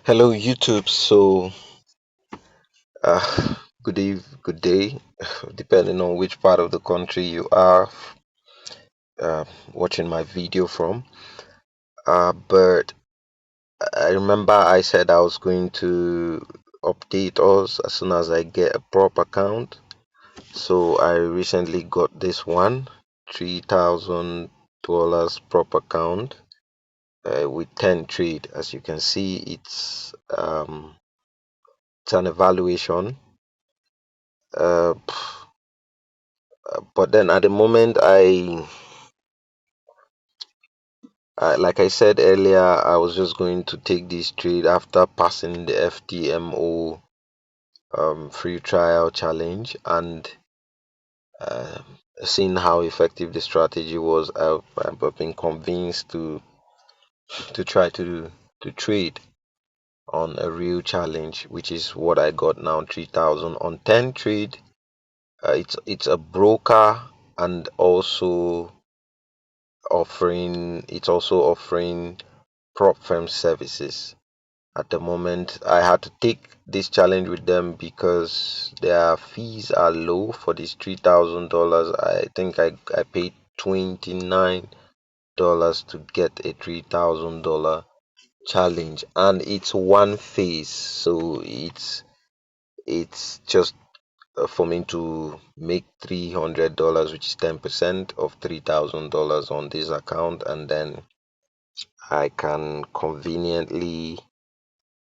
Hello, YouTube. Uh, good day, depending on which part of the country you are uh, watching my video from. But I remember I said I was going to update us as soon as I get a prop account. So I recently got this one, $3,000 prop account with 10 trade. As you can see, it's an evaluation. Uh, but then at the moment like I said earlier, I was just going to take this trade after passing the FTMO free trial challenge and uh, seeing how effective the strategy was. I've been convinced to try to trade on a real challenge, which is what I got now, 3,000 on 10 trade. It's a broker and also offering prop firm services. At the moment, I had to take this challenge with them because their fees are low for this $3,000. I think I paid $29 to get a $3,000 challenge, and it's one phase, so it's just for me to make $300, which is 10% of $3,000 on this account, and then I can conveniently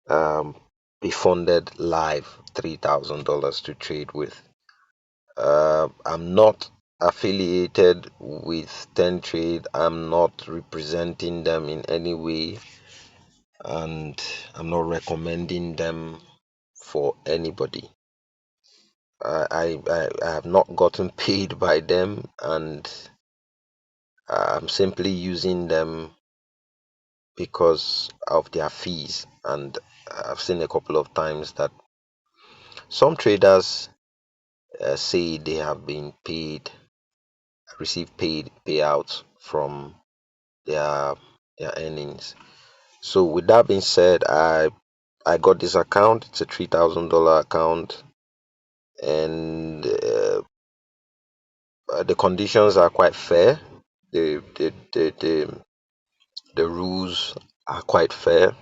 um, be funded live $3,000 to trade with. I'm not affiliated with 10 Trade. I'm not representing them in any way, and I'm not recommending them for anybody. I have not gotten paid by them, and I'm simply using them because of their fees. And I've seen a couple of times that some traders say they have been paid, received paid payouts from their their earnings. So with that being said, I got this account. It's a $3,000 account, and the conditions are quite fair. The rules are quite fair.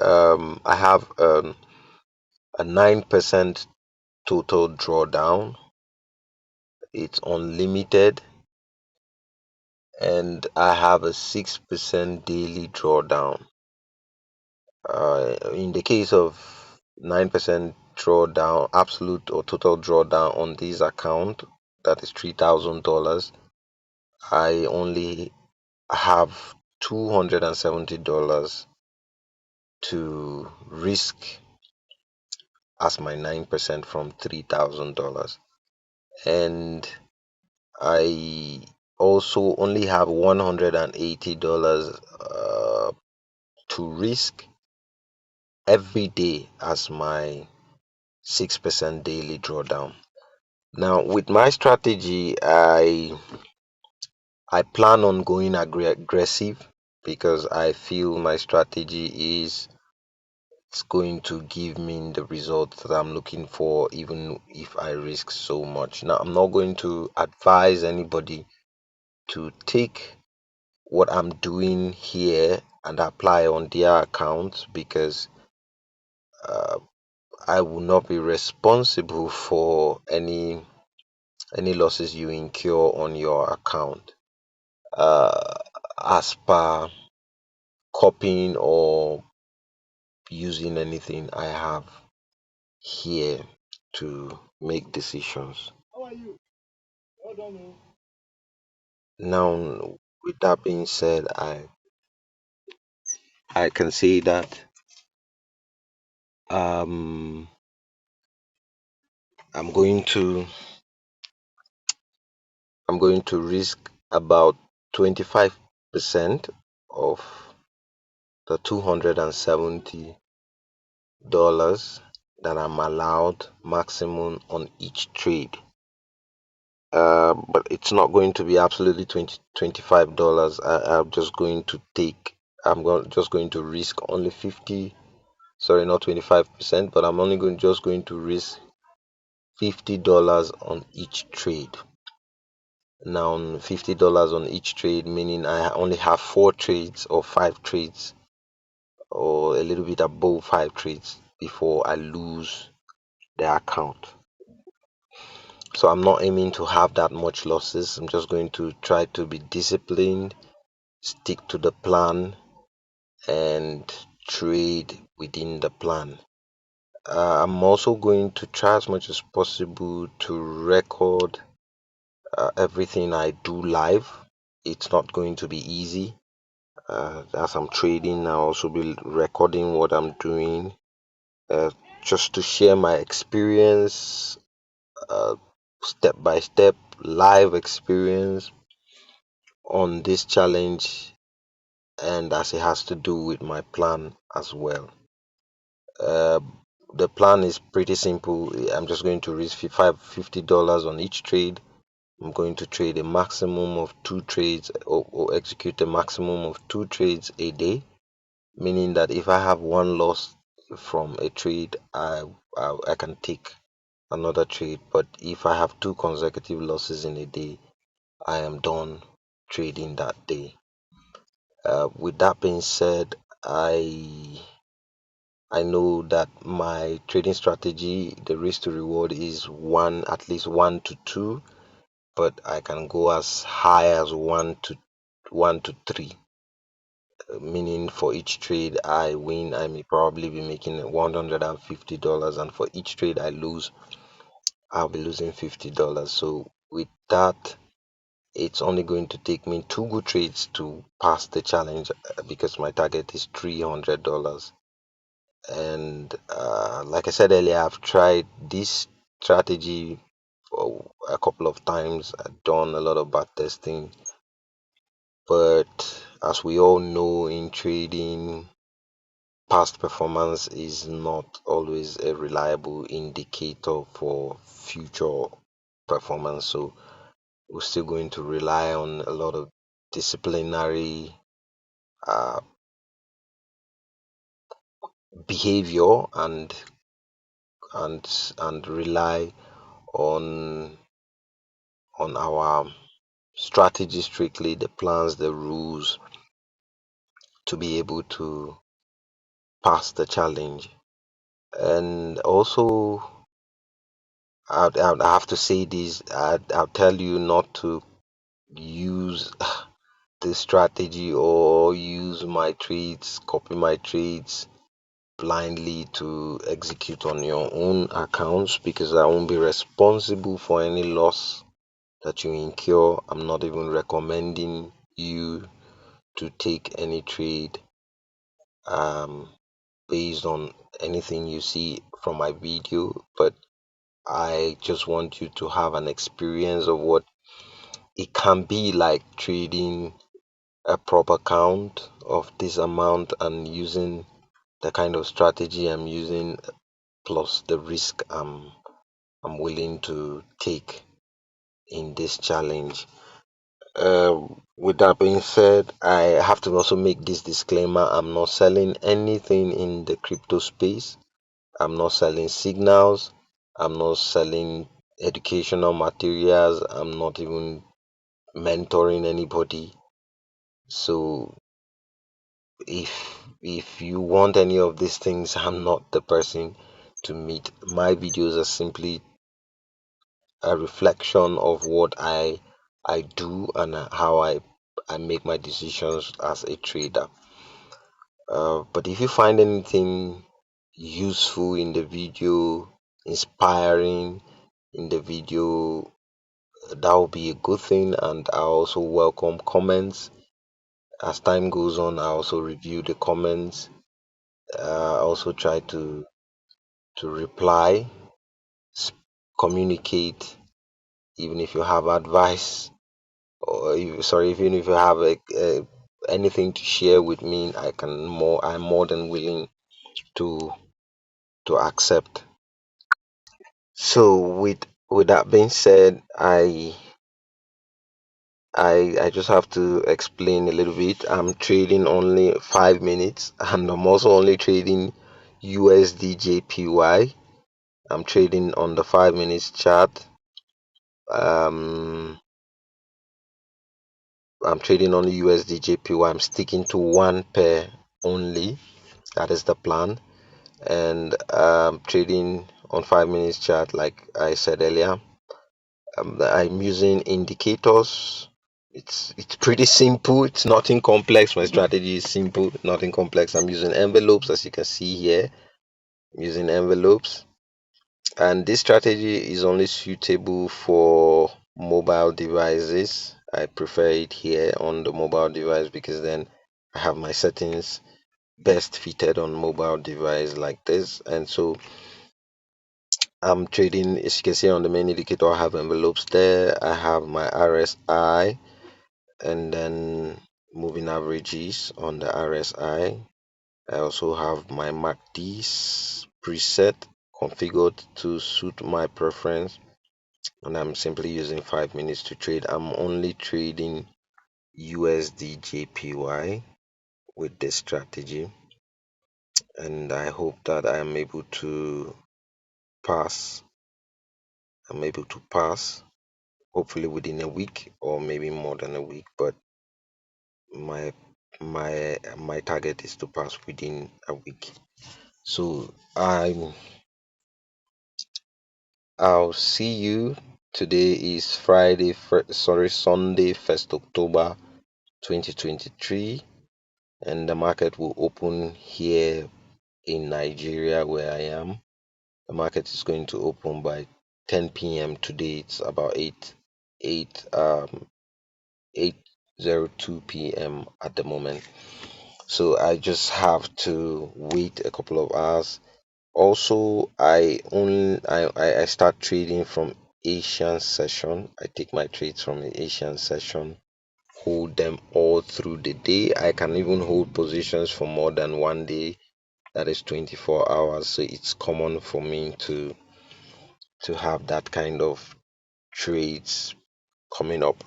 I have a 9% total drawdown. It's unlimited, and I have a 6% daily drawdown. In the case of 9% drawdown, absolute or total drawdown on this account, that is $3,000, I only have $270 to risk as my 9% from $3,000. And I also only have $180 to risk every day as my 6% daily drawdown. Now, with my strategy, I plan on going aggressive because I feel my strategy is it's going to give me the results that I'm looking for, even if I risk so much. Now, I'm not going to advise anybody to take what I'm doing here and apply on their account because uh, I will not be responsible for any losses you incur on your account. Uh, as per copying or using anything I have here to make decisions. Now, with that being said, I can say that um, I'm going to I'm going to risk about 25% of the $270 that I'm allowed maximum on each trade. But it's not going to be absolutely $25. I'm just going to take just going to risk only 50, sorry, not 25%, but I'm only going to risk $50 on each trade. Now, $50 on each trade, meaning I only have four trades or five trades or a little bit above five trades before I lose the account. So I'm not aiming to have that much losses. I'm just going to try to be disciplined, stick to the plan, and trade within the plan. I'm also going to try as much as possible to record everything I do live. It's not going to be easy. As I'm trading, I'll also be recording what I'm doing, uh, just to share my experience, uh, step by step live experience on this challenge, and as it has to do with my plan as well. Uh, the plan is pretty simple. I'm just going to risk $50 on each trade. I'm going to trade a maximum of two trades, or execute a maximum of two trades a day, meaning that if I have one loss from a trade, I can take another trade. But if I have two consecutive losses in a day, I am done trading that day. With that being said, I know that my trading strategy, the risk to reward is one, at least one to two, but I can go as high as one to three. Meaning for each trade I win, I may probably be making $150, and for each trade I lose, I'll be losing $50. So with that, it's only going to take me two good trades to pass the challenge, because my target is $300. And like I said earlier, I've tried this strategy for a couple of times. I've done a lot of back testing, but as we all know, in trading, past performance is not always a reliable indicator for future performance. So we're still going to rely on a lot of disciplinary uh, behavior, and rely on our strategy strictly, the plans, the rules, to be able to pass the challenge. And also, I'd have to say this, I'll tell you not to use the strategy or use my trades, copy my trades blindly to execute on your own accounts, because I won't be responsible for any loss that you incur. I'm not even recommending you to take any trade um, based on anything you see from my video, but I just want you to have an experience of what it can be like trading a prop account of this amount and using the kind of strategy I'm using, plus the risk I'm willing to take in this challenge. With that being said, I have to also make this disclaimer: I'm not selling anything in the crypto space. I'm not selling signals. I'm not selling educational materials. I'm not even mentoring anybody. So if you want any of these things, I'm not the person to meet. My videos are simply a reflection of what I do, and how I make my decisions as a trader. But if you find anything useful in the video, inspiring in the video, that will be a good thing. And I also welcome comments. As time goes on, I also review the comments. I also try to reply, s- communicate, even if you have advice, or sorry, even if you have anything to share with me, I'm more than willing to accept. So with that being said, I just have to explain a little bit. I'm trading only 5 minutes, and I'm also only trading USD JPY. I'm trading on the 5 minutes chart. Um, I'm trading only USD JPY. I'm sticking to one pair only. That is the plan. And trading on 5 minutes chart, like I said earlier. I'm using indicators. It's pretty simple. It's nothing complex. My strategy is simple, nothing complex. I'm using envelopes, as you can see here. I'm using envelopes, and this strategy is only suitable for mobile devices. I prefer it here on the mobile device because then I have my settings best fitted on mobile device like this. And so I'm trading, as you can see on the main indicator, I have envelopes there. I have my RSI and then moving averages on the RSI. I also have my MACDs preset configured to suit my preference, and I'm simply using 5 minutes to trade. I'm only trading USD JPY with this strategy, and I hope that pass. I'm able to pass, hopefully within a week or maybe more than a week. But my my target is to pass within a week. So I'll see you. Today is Sunday, 1st October 2023, and the market will open here in Nigeria where I am. The market is going to open by 10 p.m. today. It's about 8:02 p.m. at the moment. So I just have to wait a couple of hours. Also, I start trading from Asian session. I take my trades from the Asian session, hold them all through the day. I can even hold positions for more than one day. That is 24 hours. So it's common for me to have that kind of trades coming up.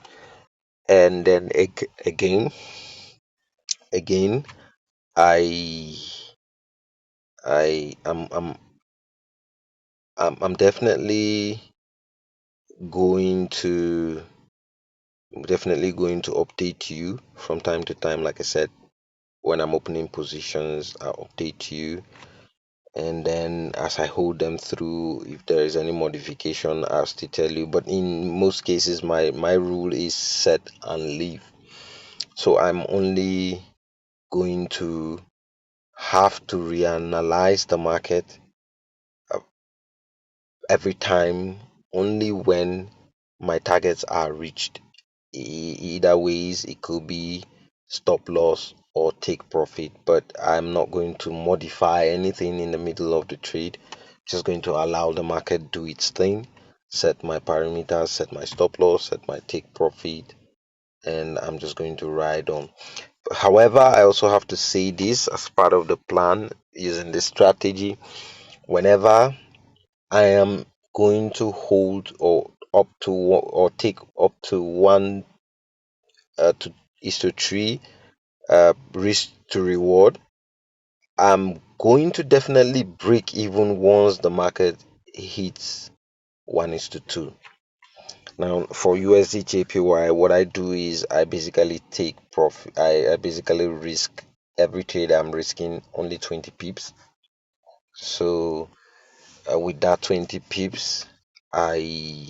And then again, I I am I'm definitely going to update you from time to time. Like I said, when I'm opening positions, I'll update you. And then as I hold them through, if there is any modification, I'll still tell you. But in most cases, my rule is set and leave. So I'm only going to have to reanalyze the market uh, every time only when my targets are reached. Either ways, it could be stop loss or take profit, but I'm not going to modify anything in the middle of the trade. Just going to allow the market do its thing, set my parameters, set my stop loss, set my take profit, and I'm just going to ride on. However, I also have to say this as part of the plan using this strategy. Whenever I am going to hold or or take up to one to is to three risk to reward, I'm going to definitely break even once the market hits 1:2. Now for USD JPY, what I do is I basically take profit. I basically risk every trade. I'm risking only 20 pips. So with that 20 pips, I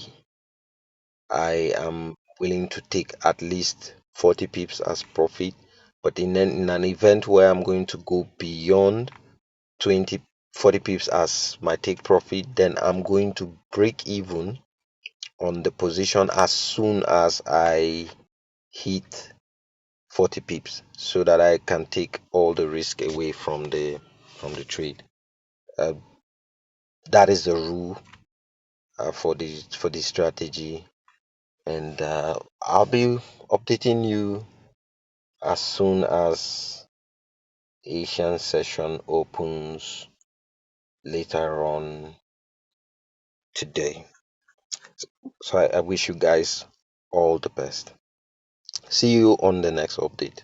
I am willing to take at least 40 pips as profit. But in an event where I'm going to go beyond 20 40 pips as my take profit, then I'm going to break even on the position as soon as I hit 40 pips so that I can take all the risk away from the trade. Uh, that is the rule for the strategy, and I'll be updating you as soon as Asian session opens later on today. So I wish you guys all the best. See you on the next update.